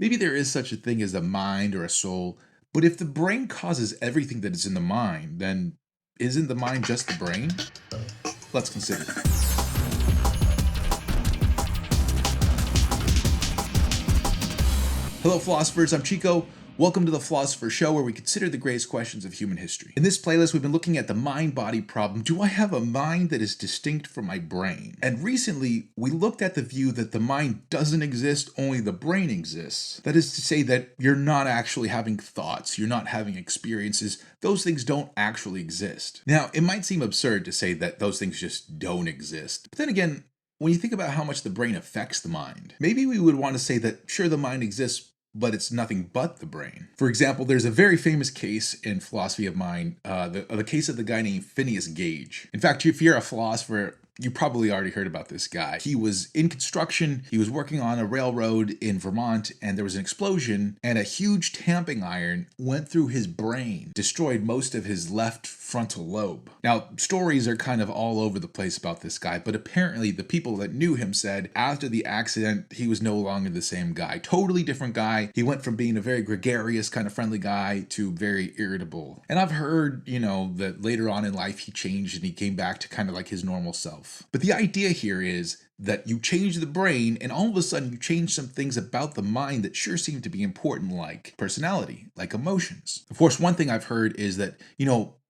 Maybe there is such a thing as a mind or a soul, but if the brain causes everything that is in the mind, then isn't the mind just the brain? Let's consider that. Hello, philosophers. I'm Chico. Welcome to the Philosopher Show, where we consider the greatest questions of human history. In this playlist, we've been looking at the mind-body problem. Do I have a mind that is distinct from my brain? And recently, we looked at the view that the mind doesn't exist, only the brain exists. That is to say that you're not actually having thoughts, you're not having experiences. Those things don't actually exist. Now, it might seem absurd to say that those things just don't exist. But then again, when you think about how much the brain affects the mind, maybe we would want to say that sure, the mind exists, but it's nothing but the brain. For example, there's a very famous case in philosophy of mind, the case of the guy named Phineas Gage. In fact, if you're a philosopher, you probably already heard about this guy. He was in construction, he was working on a railroad in Vermont, and there was an explosion, and a huge tamping iron went through his brain, destroyed most of his left frontal lobe. Now, stories are kind of all over the place about this guy, but apparently the people that knew him said after the accident, he was no longer the same guy. Totally different guy. He went from being a very gregarious, kind of friendly guy to very irritable. And I've heard, that later on in life he changed and he came back to kind of like his normal self. But the idea here is that you change the brain and all of a sudden you change some things about the mind that sure seem to be important, like personality, like emotions. Of course, one thing I've heard is that,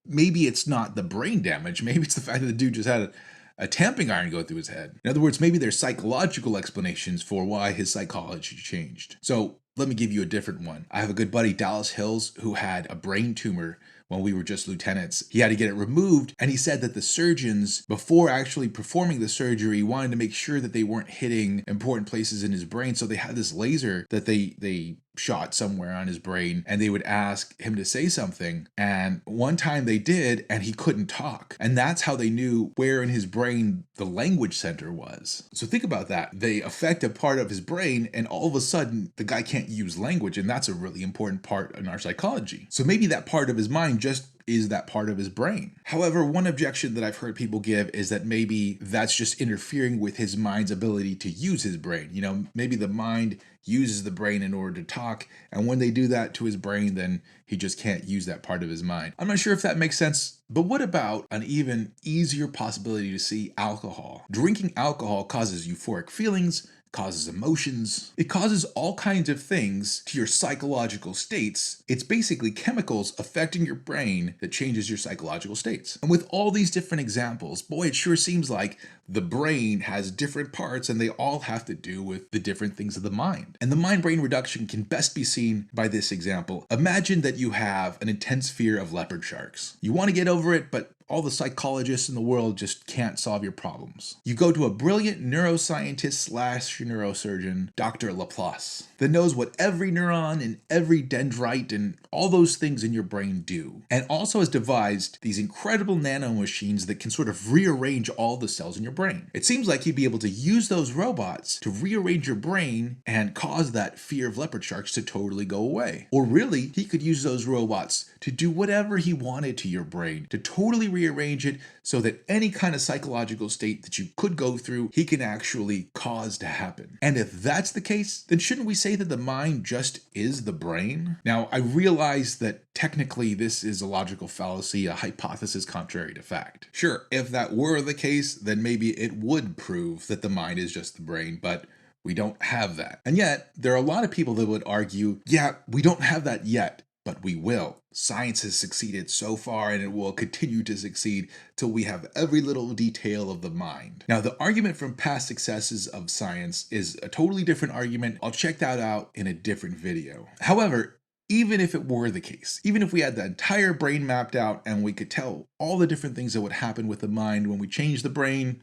maybe it's not the brain damage, maybe it's the fact that the dude just had a tamping iron go through his head. In other words, maybe there's psychological explanations for why his psychology changed. So let me give you a different one. I have a good buddy, Dallas Hills, who had a brain tumor when we were just lieutenants. He had to get it removed, and he said that the surgeons, before actually performing the surgery, wanted to make sure that they weren't hitting important places in his brain. So they had this laser that they shot somewhere on his brain, and they would ask him to say something. And one time they did, and he couldn't talk. And that's how they knew where in his brain the language center was. So think about that. They affect a part of his brain, and all of a sudden, the guy can't use language, and that's a really important part in our psychology. So maybe that part of his mind just is that part of his brain. However, one objection that I've heard people give is that maybe that's just interfering with his mind's ability to use his brain. Maybe the mind uses the brain in order to talk, and when they do that to his brain, then he just can't use that part of his mind. I'm not sure if that makes sense, but what about an even easier possibility to see alcohol? Drinking alcohol causes euphoric feelings, causes emotions. It causes all kinds of things to your psychological states. It's basically chemicals affecting your brain that changes your psychological states. And with all these different examples, boy, it sure seems like the brain has different parts and they all have to do with the different things of the mind. And the mind-brain reduction can best be seen by this example. Imagine that you have an intense fear of leopard sharks. You want to get over it, but all the psychologists in the world just can't solve your problems. You go to a brilliant neuroscientist / neurosurgeon, Dr. Laplace, that knows what every neuron and every dendrite and all those things in your brain do, and also has devised these incredible nanomachines that can sort of rearrange all the cells in your brain. It seems like he'd be able to use those robots to rearrange your brain and cause that fear of leopard sharks to totally go away. Or really, he could use those robots to do whatever he wanted to your brain, to totally rearrange it so that any kind of psychological state that you could go through, he can actually cause to happen. And if that's the case, then shouldn't we say that the mind just is the brain? Now, I realize that technically this is a logical fallacy, a hypothesis contrary to fact. Sure, if that were the case, then maybe it would prove that the mind is just the brain, but we don't have that. And yet, there are a lot of people that would argue, yeah, we don't have that yet, but we will. Science has succeeded so far and it will continue to succeed till we have every little detail of the mind. Now, the argument from past successes of science is a totally different argument. I'll check that out in a different video. However, even if it were the case, even if we had the entire brain mapped out and we could tell all the different things that would happen with the mind when we change the brain,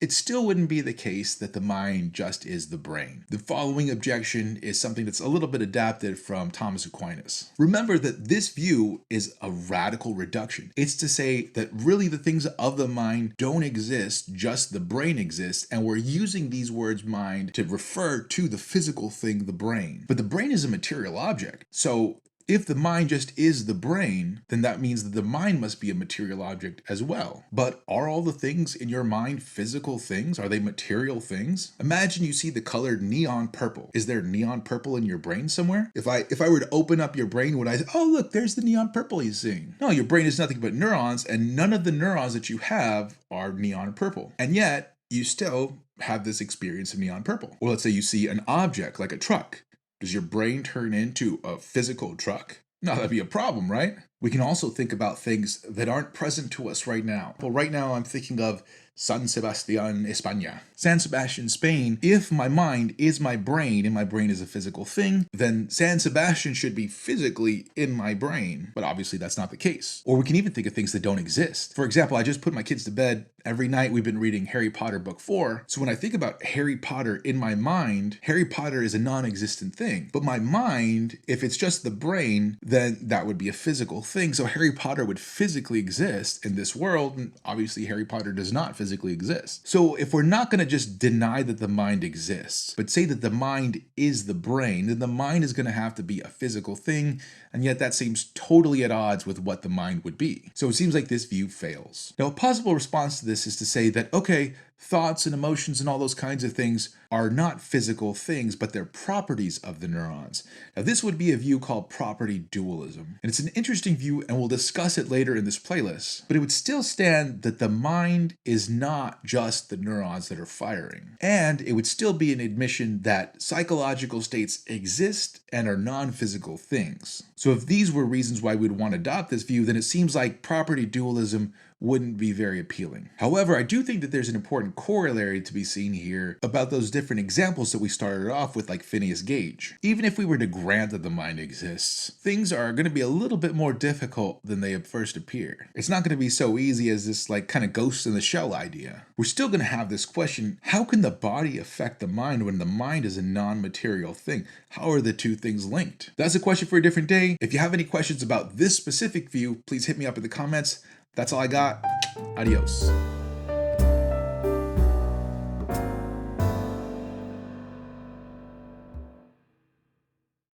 it still wouldn't be the case that the mind just is the brain. The following objection is something that's a little bit adapted from Thomas Aquinas. Remember that this view is a radical reduction. It's to say that really the things of the mind don't exist, just the brain exists, and we're using these words mind to refer to the physical thing, the brain. But the brain is a material object. So if the mind just is the brain, then that means that the mind must be a material object as well. But are all the things in your mind physical things? Are they material things? Imagine you see the color neon purple. Is there neon purple in your brain somewhere? If I were to open up your brain, would I say, oh look, there's the neon purple he's seeing? No, your brain is nothing but neurons, and none of the neurons that you have are neon purple. And yet, you still have this experience of neon purple. Or let's say you see an object like a truck. Does your brain turn into a physical truck? No, that'd be a problem, right? We can also think about things that aren't present to us right now. Well, right now I'm thinking of San Sebastián, España. San Sebastián, Spain. If my mind is my brain and my brain is a physical thing, then San Sebastián should be physically in my brain. But obviously that's not the case. Or we can even think of things that don't exist. For example, I just put my kids to bed. Every night we've been reading Harry Potter book 4. So when I think about Harry Potter in my mind, Harry Potter is a non-existent thing. But my mind, if it's just the brain, then that would be a physical thing. So Harry Potter would physically exist in this world, and obviously Harry Potter does not physically exist. So if we're not going to just deny that the mind exists, but say that the mind is the brain, then the mind is going to have to be a physical thing, and yet that seems totally at odds with what the mind would be. So it seems like this view fails. Now, a possible response to this is to say that, okay, thoughts and emotions and all those kinds of things are not physical things, but they're properties of the neurons. Now, this would be a view called property dualism. And it's an interesting view, and we'll discuss it later in this playlist. But it would still stand that the mind is not just the neurons that are firing. And it would still be an admission that psychological states exist and are non-physical things. So if these were reasons why we'd want to adopt this view, then it seems like property dualism wouldn't be very appealing. However, I do think that there's an important corollary to be seen here about those different examples that we started off with, like Phineas Gage. Even if we were to grant that the mind exists, things are going to be a little bit more difficult than they at first appear. It's not going to be so easy as this like kind of ghost in the shell idea. We're still going to have this question, how can the body affect the mind when the mind is a non-material thing? How are the two things linked? That's a question for a different day. If you have any questions about this specific view, please hit me up in the comments. That's all I got. Adios.